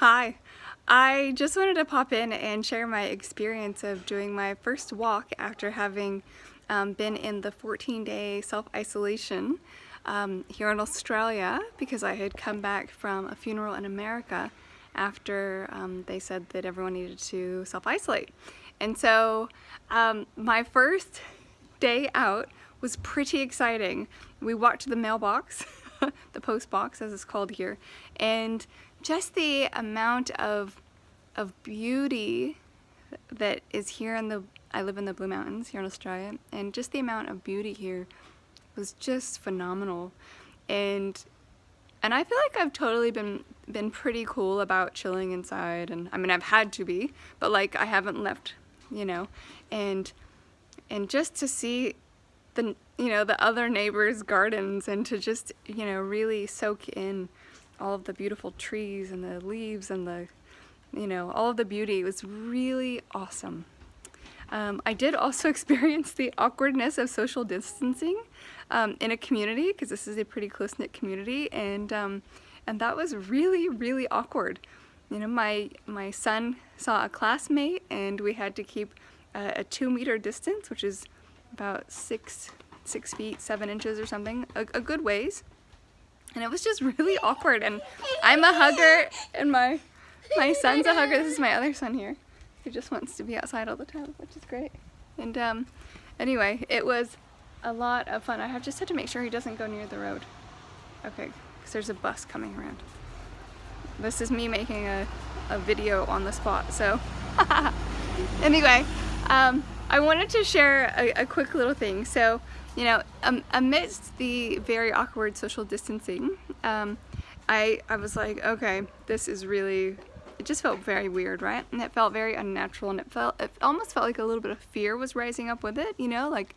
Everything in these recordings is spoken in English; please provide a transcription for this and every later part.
Hi, I just wanted to pop in and share my experience of doing my first walk after having been in the 14-day self-isolation here in Australia because I had come back from a funeral in America after they said that everyone needed to self-isolate. And so my first day out was pretty exciting. We walked to the mailbox, the post box as it's called here, and just the amount of beauty that is here I live in the Blue Mountains here in Australia, and just the amount of beauty here was just phenomenal. And I feel like I've totally been pretty cool about chilling inside, and I mean I've had to be, but like I haven't left, and just to see the other neighbors' gardens and to just really soak in all of the beautiful trees and the leaves and the all of the beauty was really awesome. I did also experience the awkwardness of social distancing in a community, because this is a pretty close-knit community, and that was really awkward. My son saw a classmate and we had to keep a 2-meter distance, which is about 6 feet 7 inches or something, a good ways. And it was just really awkward, and I'm a hugger and my son's a hugger. This is my other son here who just wants to be outside all the time, which is great. And anyway, it was a lot of fun. I just had to make sure he doesn't go near the road. Okay, because there's a bus coming around. This is me making a video on the spot, so anyway, I wanted to share a quick little thing. So, amidst the very awkward social distancing, I was like, okay, this is really, it just felt very weird, right? And it felt very unnatural, and it almost felt like a little bit of fear was rising up with it, like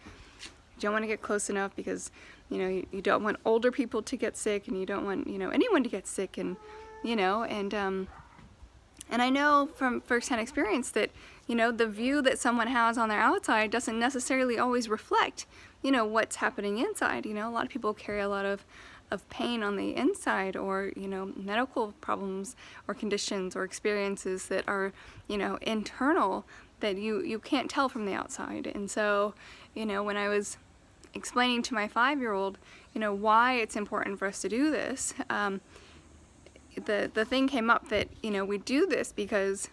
you don't want to get close enough because, you don't want older people to get sick, and you don't want, anyone to get sick, and, and I know from firsthand experience that, the view that someone has on their outside doesn't necessarily always reflect, what's happening inside. A lot of people carry a lot of pain on the inside, or, medical problems or conditions or experiences that are, internal that you can't tell from the outside. And so, when I was explaining to my 5-year-old, why it's important for us to do this, the thing came up that, we do this because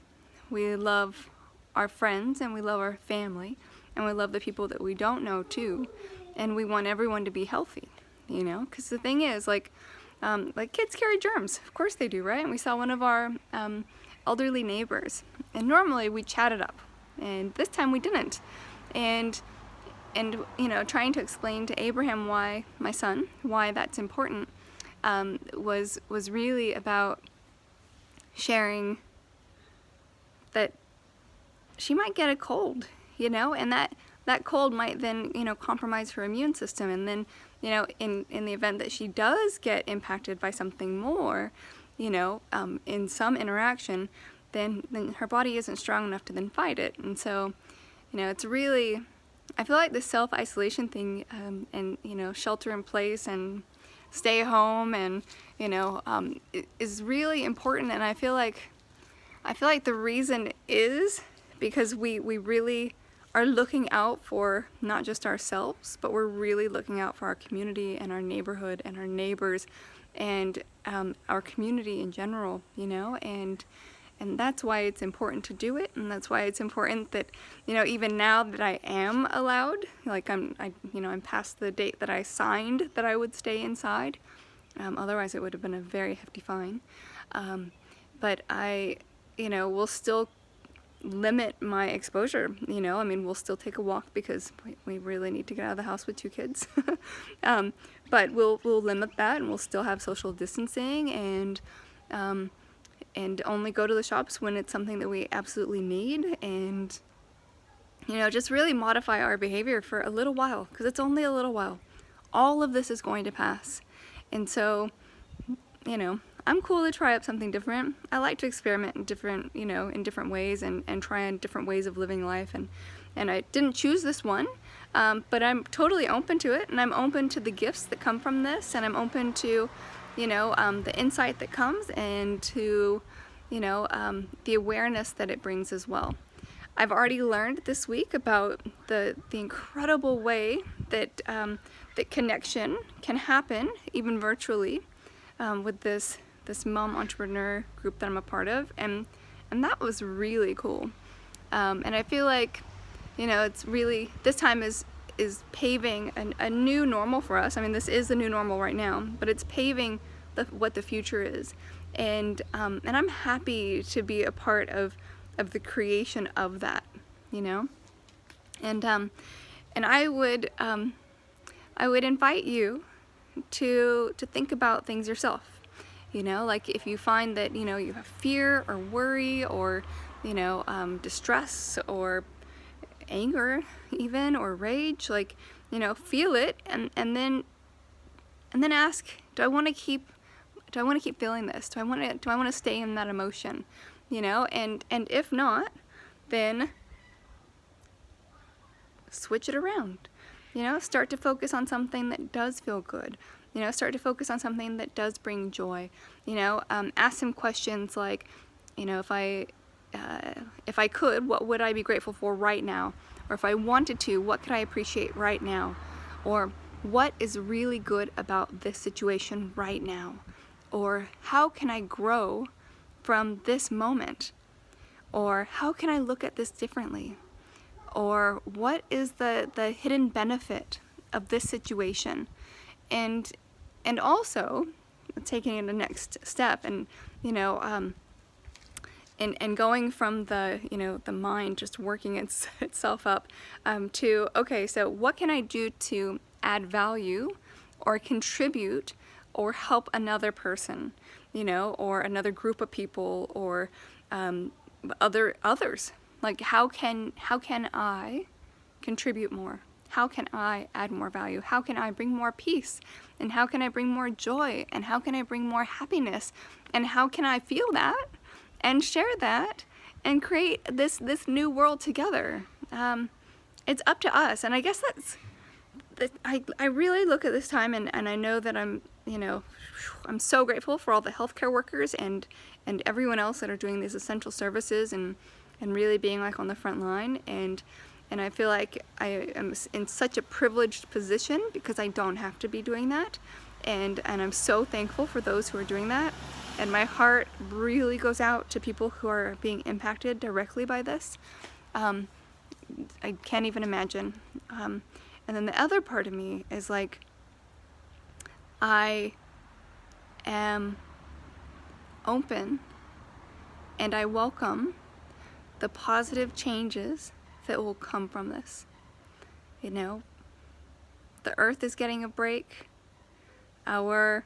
we love our friends and we love our family and we love the people that we don't know too, and we want everyone to be healthy, because the thing is, like kids carry germs, of course they do, right? And we saw one of our elderly neighbors, and normally we chat it up, and this time we didn't. And trying to explain to Abraham, my son, why that's important, was really about sharing that she might get a cold, and that cold might then, compromise her immune system, and then, in the event that she does get impacted by something more, in some interaction, then her body isn't strong enough to then fight it. And so, it's really, I feel like the self-isolation thing, and, shelter in place and stay home, and, is really important. And I feel like the reason is because we really are looking out for not just ourselves, but we're really looking out for our community and our neighborhood and our neighbors and our community in general, and that's why it's important to do it, and that's why it's important that, even now that I am allowed, like I'm past the date that I signed that I would stay inside, otherwise it would have been a very hefty fine, but I, will still limit my exposure, we'll still take a walk because we really need to get out of the house with 2 kids, but we'll limit that, and we'll still have social distancing, and only go to the shops when it's something that we absolutely need, and just really modify our behavior for a little while, because it's only a little while. All of this is going to pass, and so I'm cool to try up something different. I like to experiment in different ways, and try on different ways of living life, and I didn't choose this one, but I'm totally open to it, and I'm open to the gifts that come from this, and I'm open to the insight that comes, and to the awareness that it brings as well. I've already learned this week about the incredible way that that connection can happen, even virtually, with this mom entrepreneur group that I'm a part of, and that was really cool. And I feel like, it's really, this time is paving a new normal for us. I mean, this is the new normal right now, but it's paving what the future is, and I'm happy to be a part of the creation of that, and I would invite you to think about things yourself. Like if you find that you have fear or worry or distress or anger even, or rage, like feel it, and then ask, do I want to keep feeling this? Do I want to stay in that emotion? And if not, then switch it around. Start to focus on something that does feel good. Start to focus on something that does bring joy. Ask some questions like, if I could, what would I be grateful for right now? Or if I wanted to, what could I appreciate right now? Or what is really good about this situation right now? Or how can I grow from this moment? Or how can I look at this differently? Or what is the hidden benefit of this situation? And also taking it the next step, and and going from the mind just working itself up, to, okay, so what can I do to add value or contribute or help another person, or another group of people, or others? Like, how can I contribute more? How can I add more value? How can I bring more peace? And how can I bring more joy? And how can I bring more happiness? And how can I feel that and share that and create this new world together? It's up to us. And I guess I really look at this time, and I know that I'm so grateful for all the healthcare workers and everyone else that are doing these essential services and really being like on the front line, and I feel like I am in such a privileged position because I don't have to be doing that, and I'm so thankful for those who are doing that, and my heart really goes out to people who are being impacted directly by this. I can't even imagine. And then the other part of me is like, I am open and I welcome the positive changes that will come from this. The earth is getting a break. Our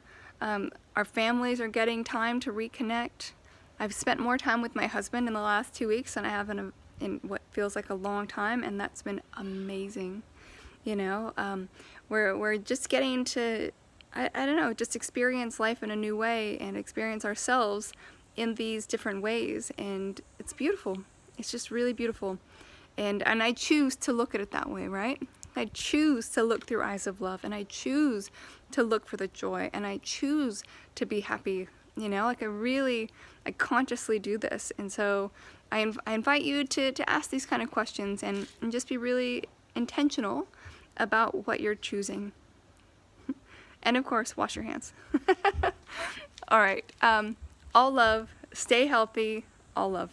families are getting time to reconnect. I've spent more time with my husband in the last 2 weeks than I have in what feels like a long time, and that's been amazing. We're just getting to, I don't know, just experience life in a new way and experience ourselves in these different ways, and it's beautiful. It's just really beautiful, and I choose to look at it that way, right? I choose to look through eyes of love, and I choose to look for the joy, and I choose to be happy. Like I consciously do this, and so I invite you to ask these kind of questions and just be really intentional about what you're choosing. And of course, wash your hands. All right. All love. Stay healthy. All love.